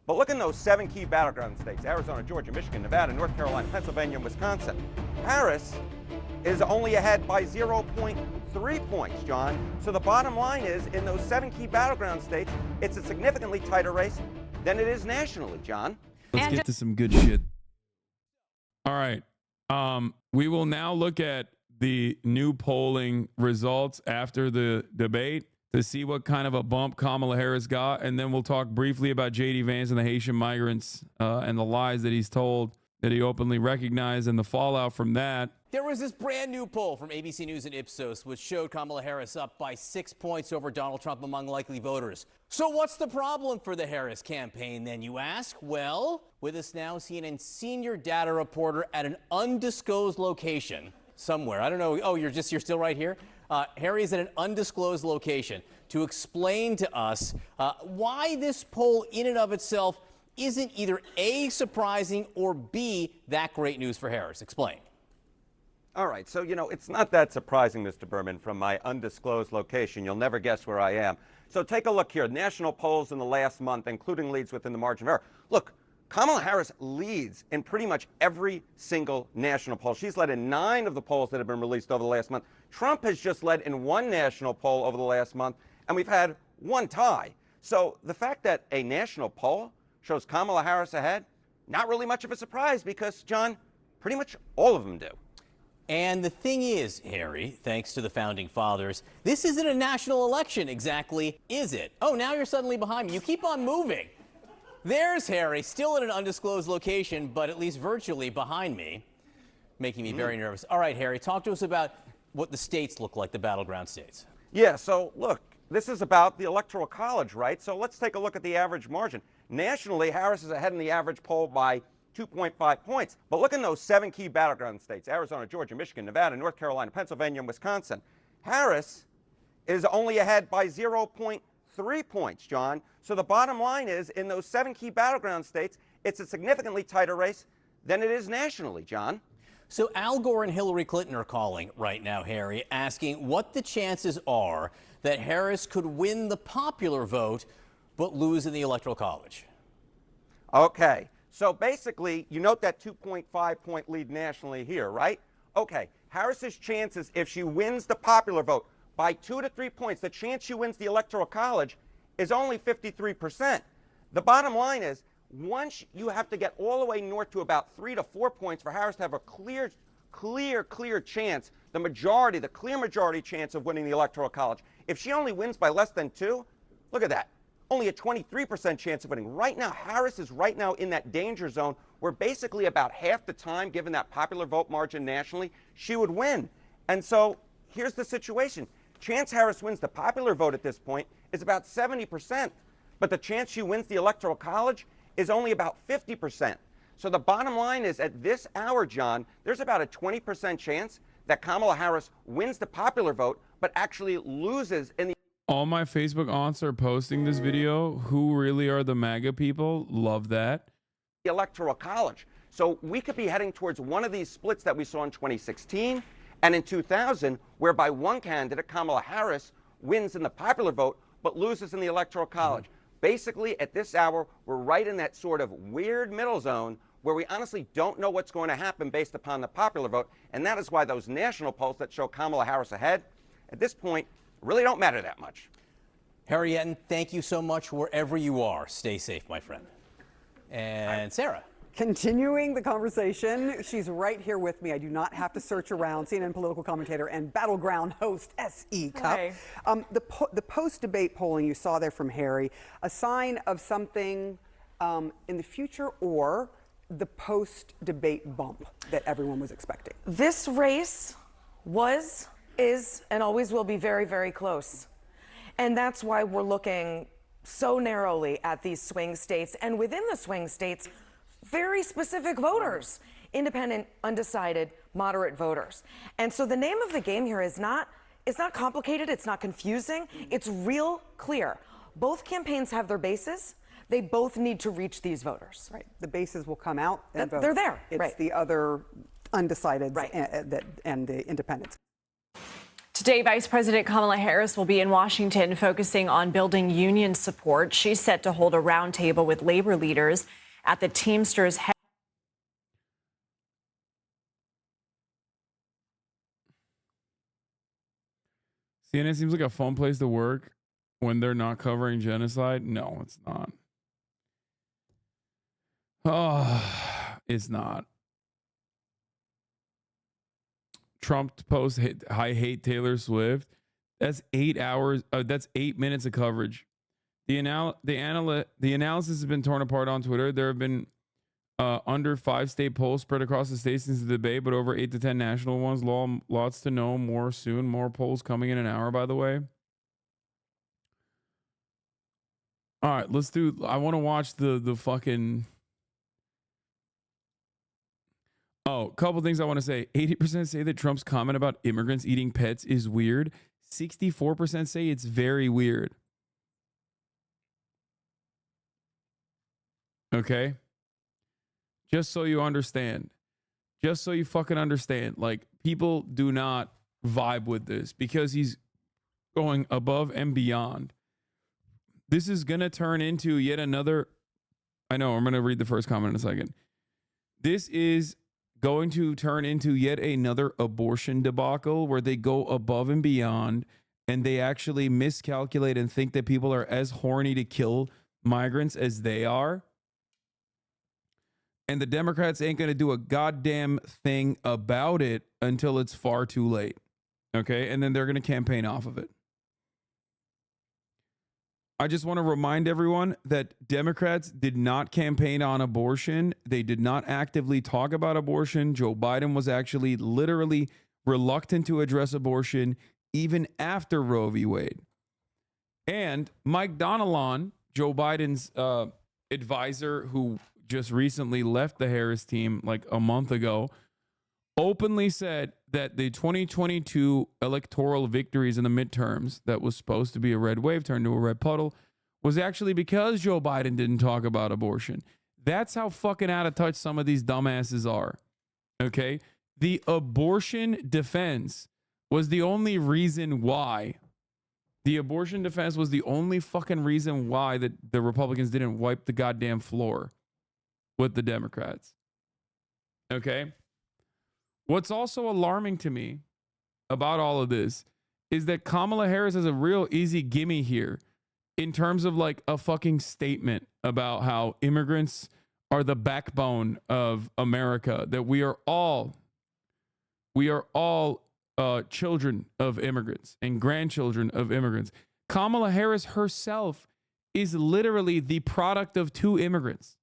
But look in those 7 key battleground states: Arizona, Georgia, Michigan, Nevada, North Carolina, Pennsylvania, and Wisconsin. Harris is only ahead by 0.3 points, John. So the bottom line is, in those 7 key battleground states, it's a significantly tighter race than it is nationally, John. Let's get to some good shit. All right. We will now look at the new polling results after the debate to see what kind of a bump Kamala Harris got. And then we'll talk briefly about J.D. Vance and the Haitian migrants and the lies that he's told that he openly recognized and the fallout from that. There was this brand new poll from ABC News and Ipsos, which showed Kamala Harris up by 6 points over Donald Trump among likely voters. So what's the problem for the Harris campaign, then, you ask? Well, with us now, CNN senior data reporter at an undisclosed location somewhere. I don't know. Oh, you're still right here? Harry is at an undisclosed location to explain to us why this poll in and of itself isn't either A, surprising, or B, that great news for Harris. Explain. All right, so, it's not that surprising, Mr. Berman, from my undisclosed location. You'll never guess where I am. So take a look here. National polls in the last month, including leads within the margin of error. Look, Kamala Harris leads in pretty much every single national poll. She's led in 9 of the polls that have been released over the last month. Trump has just led in 1 national poll over the last month, and we've had 1 tie. So the fact that a national poll shows Kamala Harris ahead, not really much of a surprise because, John, pretty much all of them do. And the thing is, Harry, thanks to the founding fathers, this isn't a national election exactly, is it? Oh, now you're suddenly behind me. You keep on moving. There's Harry, still at an undisclosed location, but at least virtually behind me, making me very nervous. All right, Harry, talk to us about what the states look like, the battleground states. Yeah, so look, this is about the Electoral College, right? So let's take a look at the average margin. Nationally, Harris is ahead in the average poll by 2.5 points. But look in those 7 key battleground states: Arizona, Georgia, Michigan, Nevada, North Carolina, Pennsylvania, and Wisconsin. Harris is only ahead by 0.3 points, John. So the bottom line is, in those 7 key battleground states, it's a significantly tighter race than it is nationally, John. So Al Gore and Hillary Clinton are calling right now, Harry, asking what the chances are that Harris could win the popular vote but lose in the Electoral College. Okay. So basically, you note that 2.5 point lead nationally here, right? Okay, Harris's chances, if she wins the popular vote by 2 to 3 points, the chance she wins the Electoral College is only 53%. The bottom line is, once you have to get all the way north to about 3 to 4 points for Harris to have a clear chance, the clear majority chance of winning the Electoral College. If she only wins by less than 2, look at that. Only a 23% chance of winning. Right now, Harris is right now in that danger zone where basically about half the time, given that popular vote margin nationally, she would win. And so here's the situation. Chance Harris wins the popular vote at this point is about 70%, but the chance she wins the Electoral College is only about 50%. So the bottom line is, at this hour, John, there's about a 20% chance that Kamala Harris wins the popular vote, but actually loses in the... All my Facebook aunts are posting this video. Who really are the MAGA people? Love that. Electoral College. So we could be heading towards one of these splits that we saw in 2016 and in 2000, whereby one candidate, Kamala Harris, wins in the popular vote but loses in the Electoral College. Basically, at this hour, we're right in that sort of weird middle zone where we honestly don't know what's going to happen based upon the popular vote, and that is why those national polls that show Kamala Harris ahead, at this point, really don't matter that much. Harry Etten, thank you so much wherever you are. Stay safe, my friend. And Sarah. Continuing the conversation, she's right here with me. I do not have to search around. CNN political commentator and battleground host S.E. Cup. The post-debate polling you saw there from Harry, a sign of something in the future, or the post-debate bump that everyone was expecting? This race was, is, and always will be very, very close. And that's why we're looking so narrowly at these swing states, and within the swing states, very specific voters, independent, undecided, moderate voters. And so the name of the game here is not, it's not complicated, it's not confusing, it's real clear. Both campaigns have their bases. They both need to reach these voters. Right. The bases will come out and vote. They're there. It's right. the other undecideds and the independents. Today, Vice President Kamala Harris will be in Washington focusing on building union support. She's set to hold a roundtable with labor leaders at the Teamsters. CNN seems like a fun place to work when they're not covering genocide. No, it's not. Oh, it's not. Trump posts, I hate Taylor Swift. That's 8 hours. That's 8 minutes of coverage. The analysis has been torn apart on Twitter. There have been under 5 state polls spread across the states since the debate, but over 8 to 10 national ones. Lots to know more soon. More polls coming in an hour, by the way. All right, let's do. I want to watch the fucking. Oh, a couple things I want to say. 80% say that Trump's comment about immigrants eating pets is weird. 64% say it's very weird. Okay? Just so you understand. Just so you fucking understand. Like, people do not vibe with this because he's going above and beyond. This is going to turn into yet another. I know, I'm going to read the first comment in a second. This is going to turn into yet another abortion debacle where they go above and beyond and they actually miscalculate and think that people are as horny to kill migrants as they are. And the Democrats ain't going to do a goddamn thing about it until it's far too late. Okay? And then they're going to campaign off of it. I just want to remind everyone that Democrats did not campaign on abortion. They did not actively talk about abortion. Joe Biden was actually literally reluctant to address abortion even after Roe v. Wade. And Mike Donilon, Joe Biden's advisor who just recently left the Harris team like a month ago, openly said that the 2022 electoral victories in the midterms that was supposed to be a red wave turned to a red puddle was actually because Joe Biden didn't talk about abortion. That's how fucking out of touch some of these dumbasses are. Okay? The abortion defense was the only reason why. The abortion defense was the only fucking reason why that the Republicans didn't wipe the goddamn floor with the Democrats. Okay? What's also alarming to me about all of this is that Kamala Harris has a real easy gimme here in terms of like a fucking statement about how immigrants are the backbone of America, that we are all children of immigrants and grandchildren of immigrants. Kamala Harris herself is literally the product of 2 immigrants.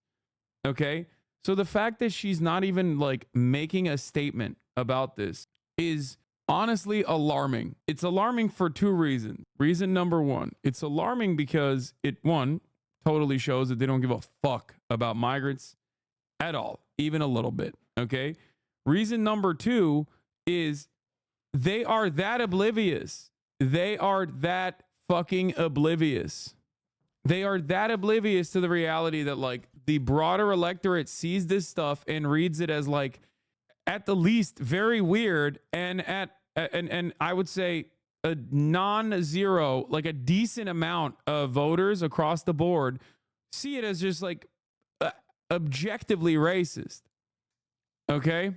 Okay? So the fact that she's not even like making a statement about this is honestly alarming. It's alarming for 2 reasons. Reason number 1, it's alarming because it, 1, totally shows that they don't give a fuck about migrants at all, even a little bit. Okay? Reason number 2 is they are that oblivious. They are that fucking oblivious. They are that oblivious to the reality that like the broader electorate sees this stuff and reads it as like at the least very weird and and I would say a non-zero, like a decent amount of voters across the board see it as just like objectively racist. Okay?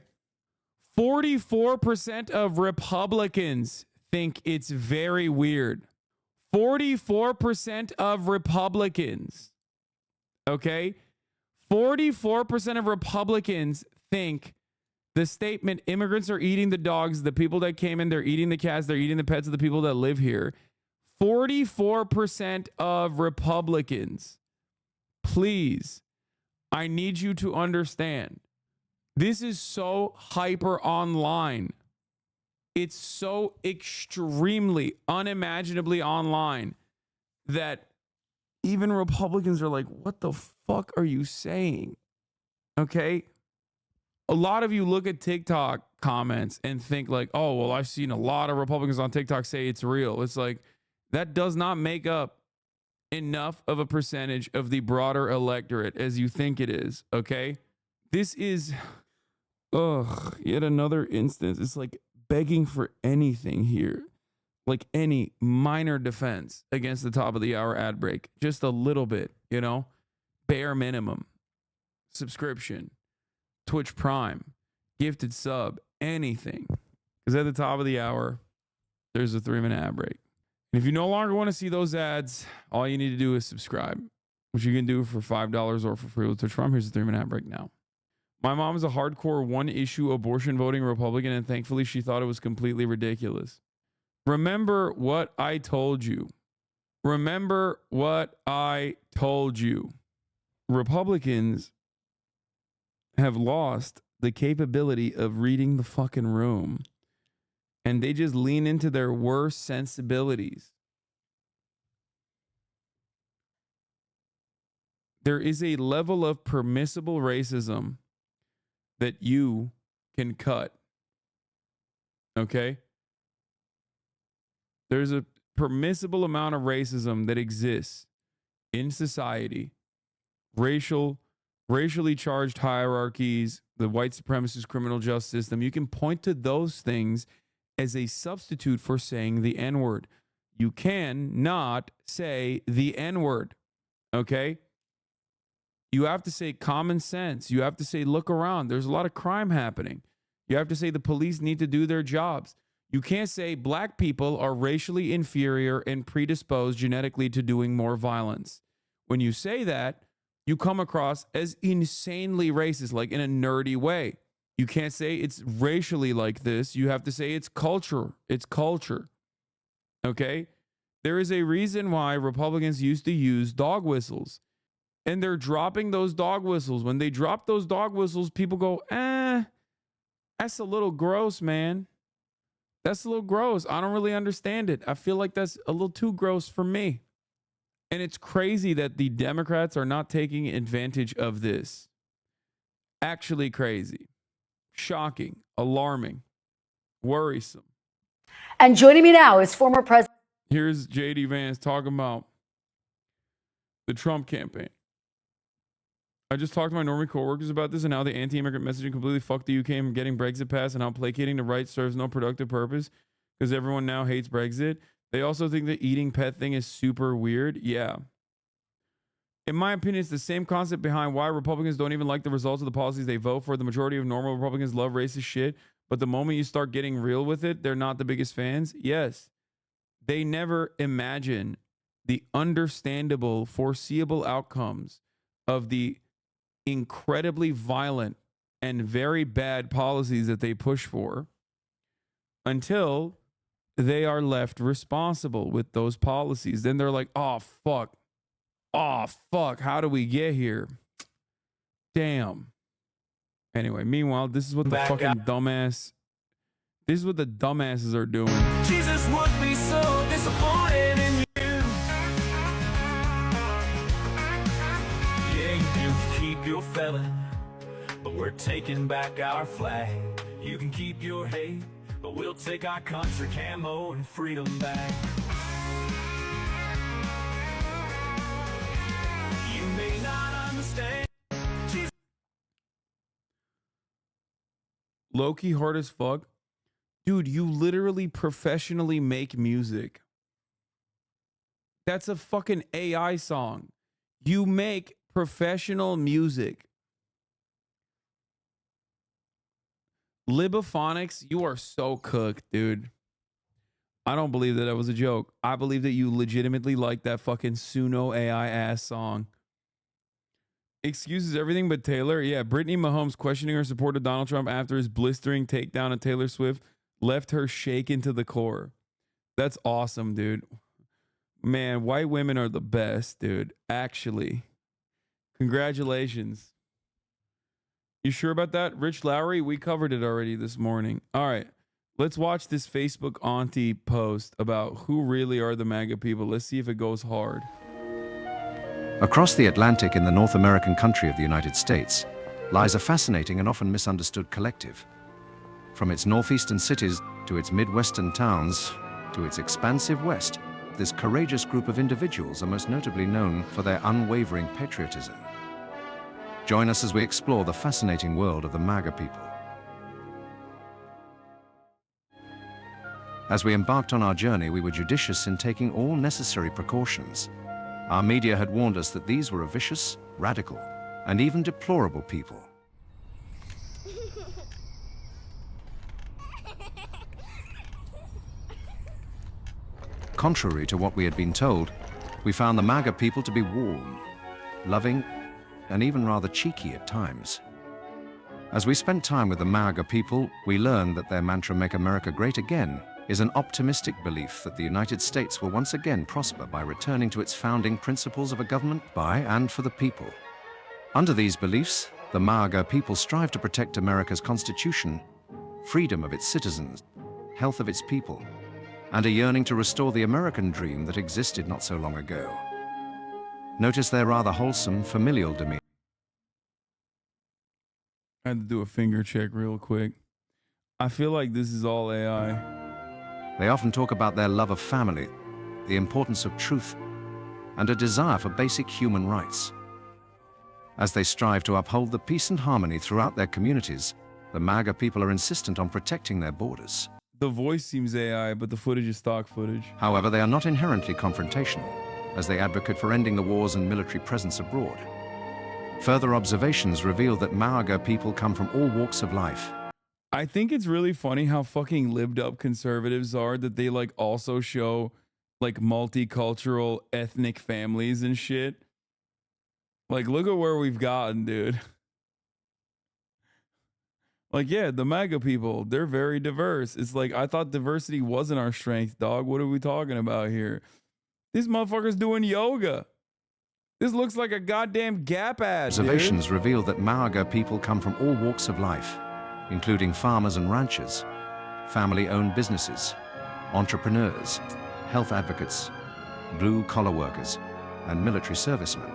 44% of Republicans think it's very weird. 44% of Republicans, okay? 44% of Republicans think the statement, immigrants are eating the dogs, the people that came in, they're eating the cats, they're eating the pets of the people that live here. 44% of Republicans, please, I need you to understand, this is so hyper online. It's so extremely unimaginably online that even Republicans are like, what the fuck are you saying? Okay? A lot of you look at TikTok comments and think like, oh, well, I've seen a lot of Republicans on TikTok say it's real. It's like, that does not make up enough of a percentage of the broader electorate as you think it is. Okay? This is, yet another instance. It's like begging for anything here. like any minor defense against the top of the hour ad break. Just a little bit, you know, bare minimum. Subscription, Twitch Prime, gifted sub, anything. Because at the top of the hour, there's a 3-minute ad break. And if you no longer want to see those ads, all you need to do is subscribe, which you can do for $5 or for free with Twitch Prime. Here's a 3-minute ad break now. My mom is a hardcore one-issue abortion voting Republican, and thankfully she thought it was completely ridiculous. Remember what I told you. Remember what I told you. Republicans have lost the capability of reading the fucking room, and they just lean into their worst sensibilities. There is a level of permissible racism that you can cut. Okay? There's a permissible amount of racism that exists in society. Racially charged hierarchies, the white supremacist criminal justice system. You can point to those things as a substitute for saying the N-word. You can not say the N-word. Okay? You have to say common sense. You have to say look around. There's a lot of crime happening. You have to say the police need to do their jobs. You can't say black people are racially inferior and predisposed genetically to doing more violence. When you say that, you come across as insanely racist, like in a nerdy way. You can't say it's racially like this. You have to say it's culture. It's culture. Okay? There is a reason why Republicans used to use dog whistles. And they're dropping those dog whistles. When they drop those dog whistles, people go, that's a little gross, man. That's a little gross. I don't really understand it. I feel like that's a little too gross for me. And it's crazy that the Democrats are not taking advantage of this. Actually crazy. Shocking. Alarming. Worrisome. And joining me now is former President. Here's J.D. Vance talking about the Trump campaign. I just talked to my normie coworkers about this and how the anti-immigrant messaging completely fucked the UK from getting Brexit passed, and how placating the right serves no productive purpose because everyone now hates Brexit. They also think the eating pet thing is super weird. Yeah. In my opinion, it's the same concept behind why Republicans don't even like the results of the policies they vote for. The majority of normal Republicans love racist shit, but the moment you start getting real with it, they're not the biggest fans. Yes. They never imagine the understandable, foreseeable outcomes of the incredibly violent and very bad policies that they push for until they are left responsible with those policies. Then they're like, oh, fuck. Oh, fuck. How do we get here? Damn. Anyway, meanwhile, this is what the fucking dumbass... This is what the dumbasses are doing. Jesus would be so disappointed in you. Yeah, you can keep your felon, but we're taking back our flag. You can keep your hate, but we'll take our country camo and freedom back. You may not understand. Low-key hard as fuck. Dude, you literally professionally make music. That's a fucking AI song. You make professional music. Libophonics, you are so cooked, dude. I don't believe that was a joke. I believe that you legitimately like that fucking Suno AI ass song. Excuses everything but Taylor. Yeah, Brittany Mahomes questioning her support of Donald Trump after his blistering takedown of Taylor Swift left her shaken to the core. That's awesome, dude. Man, white women are the best, dude. Actually. Congratulations. You sure about that? Rich Lowry, we covered it already this morning. All right. Let's watch this Facebook auntie post about who really are the MAGA people. Let's see if it goes hard. Across the Atlantic in the North American country of the United States lies a fascinating and often misunderstood collective. From its northeastern cities to its midwestern towns to its expansive west, this courageous group of individuals are most notably known for their unwavering patriotism. Join us as we explore the fascinating world of the MAGA people. As we embarked on our journey, we were judicious in taking all necessary precautions. Our media had warned us that these were a vicious, radical, and even deplorable people. Contrary to what we had been told, we found the MAGA people to be warm, loving, and even rather cheeky at times. As we spent time with the MAGA people, we learned that their mantra, "Make America Great Again," is an optimistic belief that the United States will once again prosper by returning to its founding principles of a government by and for the people. Under these beliefs, the MAGA people strive to protect America's Constitution, freedom of its citizens, health of its people, and a yearning to restore the American dream that existed not so long ago. Notice their rather wholesome, familial demeanor. I had to do a finger check real quick. I feel like this is all AI. They often talk about their love of family, the importance of truth, and a desire for basic human rights. As they strive to uphold the peace and harmony throughout their communities, the MAGA people are insistent on protecting their borders. The voice seems AI, but the footage is stock footage. However, they are not inherently confrontational, as they advocate for ending the wars and military presence abroad. Further observations reveal that MAGA people come from all walks of life. I think it's really funny how fucking lived up conservatives are, that they like also show like multicultural ethnic families and shit. Like, look at where we've gotten, dude. Like, yeah, the MAGA people, they're very diverse. It's like, I thought diversity wasn't our strength, dog. What are we talking about here? This motherfucker's doing yoga. This looks like a goddamn Gap ad, Observations dude. reveal that MAGA people come from all walks of life, including farmers and ranchers, family-owned businesses, entrepreneurs, health advocates, blue-collar workers, and military servicemen.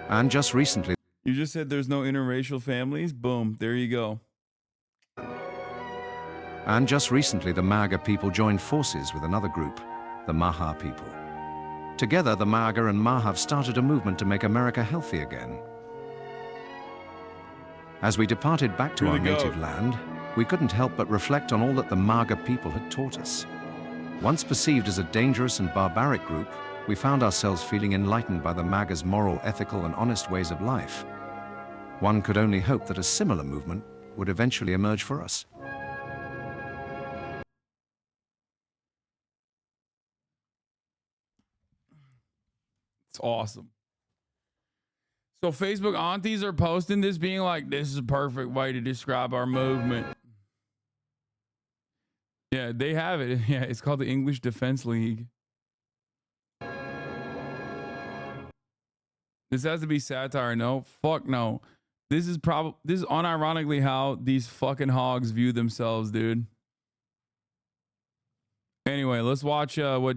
And just recently, You just said there's no interracial families? Boom, there you go. the MAGA people joined forces with another group, the Maha people. Together, the MAGA and Maha have started a movement to make America healthy again. As we departed back to our native land, we couldn't help but reflect on all that the MAGA people had taught us. Once perceived as a dangerous and barbaric group, we found ourselves feeling enlightened by the MAGA's moral, ethical, and honest ways of life. One could only hope that a similar movement would eventually emerge for us. It's awesome. So Facebook aunties are posting this, being like, this is a perfect way to describe our movement. Yeah, they have it. Yeah, it's called the English Defense League. This has to be satire. No, fuck no. This is unironically how these fucking hogs view themselves, dude. Anyway, let's watch what